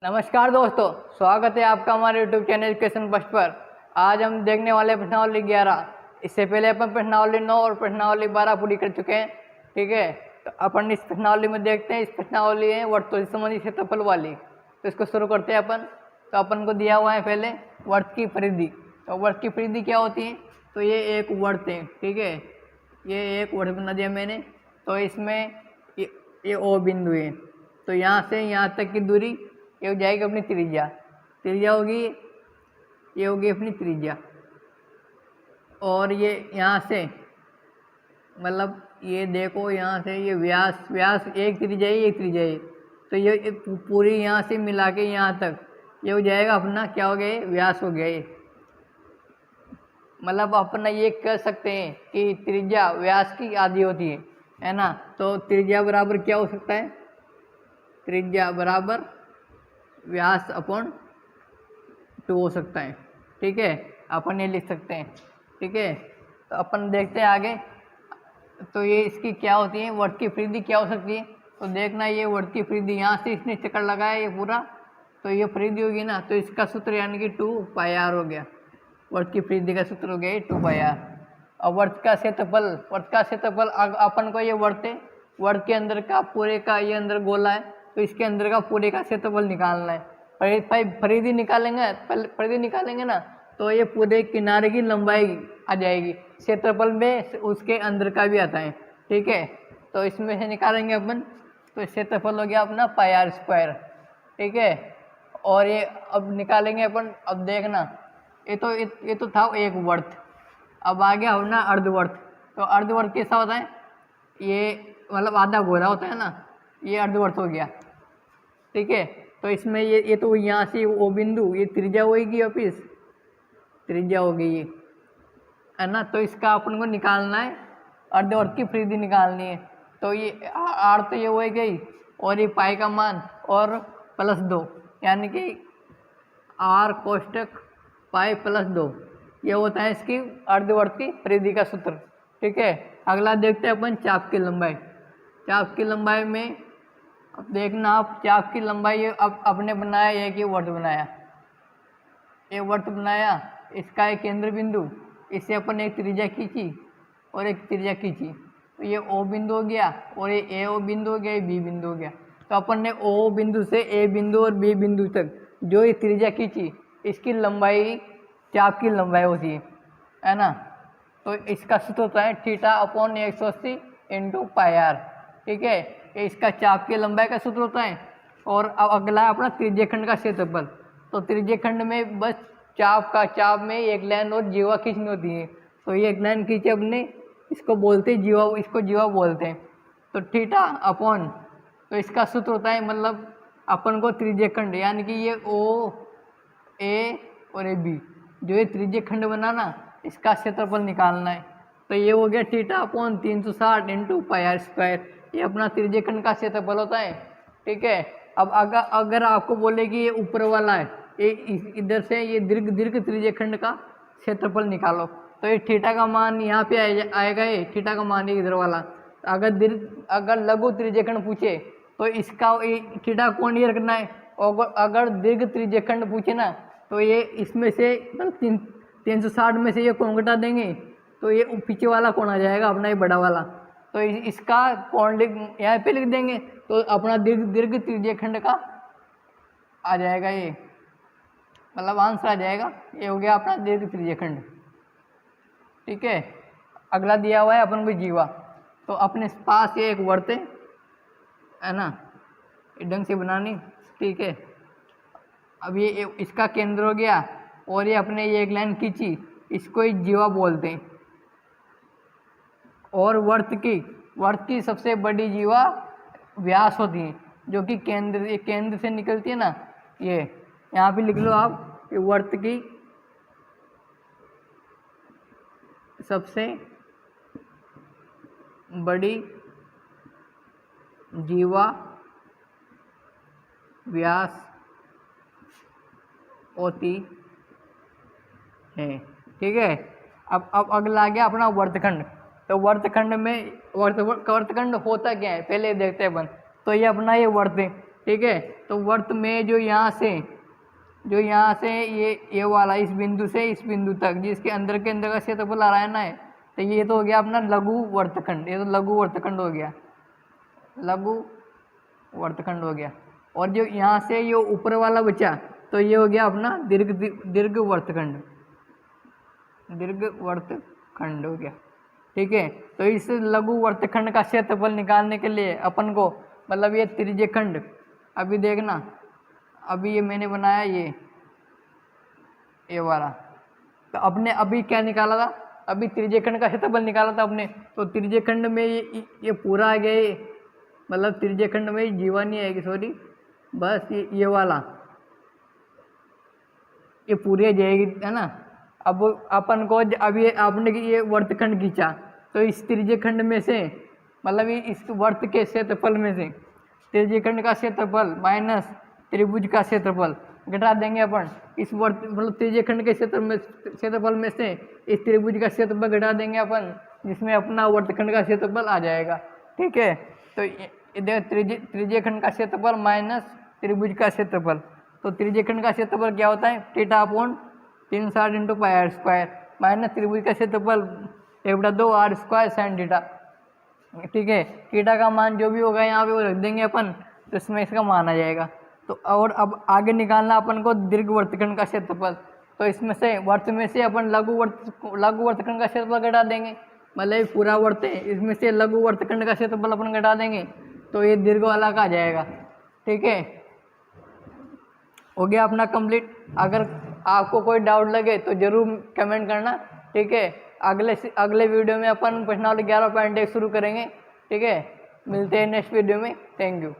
नमस्कार दोस्तों, स्वागत है आपका हमारे YouTube चैनल एजुकेशन फर्स्ट पर। आज हम देखने वाले प्रश्नावली 11। इससे पहले अपन प्रश्नावली 9 और प्रश्नावली 12 पूरी कर चुके हैं। ठीक है, तो अपन इस प्रश्नावली में देखते हैं। इस प्रश्नावली है वर्तों से संबंधित क्षेत्रफल वाली, तो इसको शुरू करते हैं अपन। तो अपन को दिया हुआ है पहले वर्त की परिधि। तो वर्त की परिधि क्या होती है? तो ये एक वर्त है। ठीक है, ये एक वर्त बना दिया मैंने। तो इसमें ये ओ बिंदु है। तो यहाँ से यहाँ तक की दूरी ये हो जाएगी अपनी त्रिज्या। त्रिज्या होगी, ये होगी अपनी त्रिज्या। और ये यहाँ से मतलब ये देखो, यहाँ से ये व्यास एक त्रिज्या है, एक त्रिज्या है। तो ये पूरी यहाँ से मिला के यहाँ तक ये हो जाएगा अपना, क्या हो गया, व्यास हो गया ये। मतलब अपना ये कह सकते हैं कि त्रिज्या व्यास की आधी होती है ना। तो त्रिज्या बराबर क्या हो सकता है? त्रिज्या बराबर व्यास अपॉन 2 हो सकता है। ठीक है, अपन ये लिख सकते हैं। ठीक है, तो अपन देखते हैं आगे। तो ये इसकी क्या होती है, वर्त की परिधि क्या हो सकती है? तो देखना, ये वर्त की परिधि यहाँ से इसने चक्कर लगाया ये पूरा, तो ये परिधि होगी ना। तो इसका सूत्र यानी कि 2 पाई आर हो गया। वर्त की परिधि का सूत्र हो गया 2 पाई आर। और वर्त का क्षेत्रफल अपन को ये वर्त है, वर्त के अंदर का पूरे का ये अंदर गोला है, तो इसके अंदर का पूरे का क्षेत्रफल निकालना है। परिधि निकालेंगे ना, तो ये पूरे किनारे की लंबाई आ जाएगी। क्षेत्रफल में उसके अंदर का भी आता है। ठीक है, तो इसमें से निकालेंगे अपन, तो क्षेत्रफल हो गया अपना पाई आर स्क्वायर। ठीक है, और ये अब निकालेंगे अपन। अब देखना, ये तो था एक वर्त। अब आ गया अपना अर्धवर्त। तो अर्धवर्त कैसा होता है? ये मतलब आधा गोला होता है ना, ये अर्धवर्त हो गया। ठीक है, तो इसमें ये तो यहाँ से ओ बिंदु, ये त्रिज्या होगी, वापिस त्रिज्या हो गई ये, है ना। तो इसका अपन को निकालना है, अर्धवर्त की परिधि निकालनी है। तो ये आर तो ये हो गई, और ये पाई का मान और +2, यानी कि आर कोष्टक पाई +2, ये होता है इसकी अर्धवर्त की परिधि का सूत्र। ठीक है, अगला देखते हैं अपन चाप की लंबाई। चाप की लंबाई में अब देखना आप, चाप की लंबाई अब अपने बनाया, ये कि वर्त बनाया, ये वर्त बनाया, इसका एक केंद्र बिंदु, इससे अपन एक त्रिज्या खींची और एक त्रिज्या खींची, तो ये ओ बिंदु हो गया, और ये ए ओ बिंदु हो गया, ये बी बिंदु हो गया। तो अपन ने ओ बिंदु से ए बिंदु और बी बिंदु तक जो ये त्रिज्या खींची, इसकी लंबाई चाप की लंबाई होती है ना। तो इसका सूत्र होता है θ/180 × पाई आर। ठीक है, ये इसका चाप की लंबाई का सूत्र होता है। और अब अगला है अपना त्रिज्यखंड का क्षेत्रफल। तो त्रिज्यखंड में बस चाप में एक लाइन और जीवा खींचनी होती है। तो ये एक लाइन खींचे अपने, इसको बोलते हैं जीवा, इसको जीवा बोलते हैं। तो θ/, तो इसका सूत्र होता है, मतलब अपन को त्रिज्यखंड यानी कि ये ओ ए और ए बी, जो ये त्रिज्यखंड बना ना, इसका क्षेत्रफल निकालना है। तो ये हो गया θ/360 × पाई आर स्क्वायर, ये अपना त्रिज्यखंड का क्षेत्रफल होता है। ठीक है, अब अगर आपको बोले कि ये ऊपर वाला है, ये इधर से ये दीर्घ त्रिज्यखंड का क्षेत्रफल निकालो, तो ये थीटा का मान यहाँ पे आएगा, ये थीटा का मान है इधर वाला। अगर लघु त्रिज्यखंड पूछे तो इसका थीटा कोण ये रखना है। और अगर दीर्घ त्रिज्यखंड पूछे ना, तो ये इसमें से 360 में से ये कोण घटा देंगे, तो ये पीछे वाला कोण आ जाएगा अपना, ये बड़ा वाला। तो इसका कोण यहाँ पे लिख देंगे, तो अपना दीर्घ त्रिज्यखंड का आ जाएगा ये, मतलब आंसर आ जाएगा। ये हो गया अपना दीर्घ त्रिज्यखंड। ठीक है, अगला दिया हुआ है अपन को जीवा। तो अपने पास ये एक वर्त है ना, ढंग से बनानी। ठीक है, अब ये इसका केंद्र हो गया, और ये अपने ये एक लाइन खींची, इसको ही जीवा बोलते हैं। और वर्त की सबसे बड़ी जीवा व्यास होती है, जो कि केंद्र से निकलती है ना। ये यहाँ पे लिख लो आप, ये वर्त की सबसे बड़ी जीवा व्यास होती है। ठीक है, अब अगला आ गया अपना वर्तखंड। तो वर्तखंड में वर्तखंड होता क्या है, पहले देखते हैं अपन। तो ये अपना ये वर्त है, ठीक है। तो वर्त में जो यहाँ से ये वाला इस बिंदु से इस बिंदु तक जिसके अंदर के अंदर का क्षेत्रफल आ रहा है ना, तो ये तो हो गया अपना लघु वर्तखंड, ये तो लघु वर्तखंड हो गया, लघु वर्तखंड हो गया। और जो यहाँ से ये ऊपर वाला बचा तो ये हो गया अपना दीर्घ वर्तखंड, दीर्घ वर्तखंड हो गया, ठीक है। तो इस लघु वर्तखंड का क्षेत्रफल निकालने के लिए अपन को, मतलब ये त्रिज्यखंड, अभी देखना, अभी ये मैंने बनाया ये वाला, तो अपने अभी क्या निकाला था, अभी त्रिज्यखंड का क्षेत्रफल निकाला था अपने। तो त्रिज्यखंड में ये पूरा आ गया, मतलब त्रिज्यखंड में जीवा नहीं आएगी, सॉरी, बस ये वाला ये पूरी आ जाएगी, है ना। अब अपन को अभी आपने ये वर्तखंड खींचा, तो इस त्रिज्यखंड में से, मतलब इस वर्त के क्षेत्रफल में से त्रिज्यखंड का क्षेत्रफल माइनस त्रिभुज का क्षेत्रफल घटा देंगे अपन। इस वर्त मतलब त्रिज्यखंड के क्षेत्रफल में से इस त्रिभुज का क्षेत्रफल घटा देंगे अपन, जिसमें अपना वर्तखंड का क्षेत्रफल आ जाएगा, ठीक है। तो इधर त्रिज्यखंड का क्षेत्रफल माइनस त्रिभुज का क्षेत्रफल, तो त्रिज्यखंड का क्षेत्रफल क्या होता है, theta upon 360 into pi r square, minus त्रिभुज का क्षेत्रफल 1/2 आर स्क्वायर साइन थीटा, ठीक है। थीटा का मान जो भी होगा यहाँ पे वो रख देंगे अपन, तो इसमें इसका मान आ जाएगा। तो और अब आगे निकालना अपन को दीर्घ वर्तखंड का क्षेत्रफल, तो इसमें से वर्त में से अपन लघु वर्तखंड का क्षेत्रफल घटा देंगे, मतलब पूरा वर्त है, इसमें से लघु वर्तखंड का क्षेत्रफल अपन घटा देंगे, तो ये दीर्घ वाला का आ जाएगा, ठीक है। हो गया अपना कंप्लीट। अगर आपको कोई डाउट लगे तो जरूर कमेंट करना, ठीक है। अगले वीडियो में अपन प्रश्नावली 11.1 शुरू करेंगे, ठीक है। मिलते हैं नेक्स्ट वीडियो में, थैंक यू।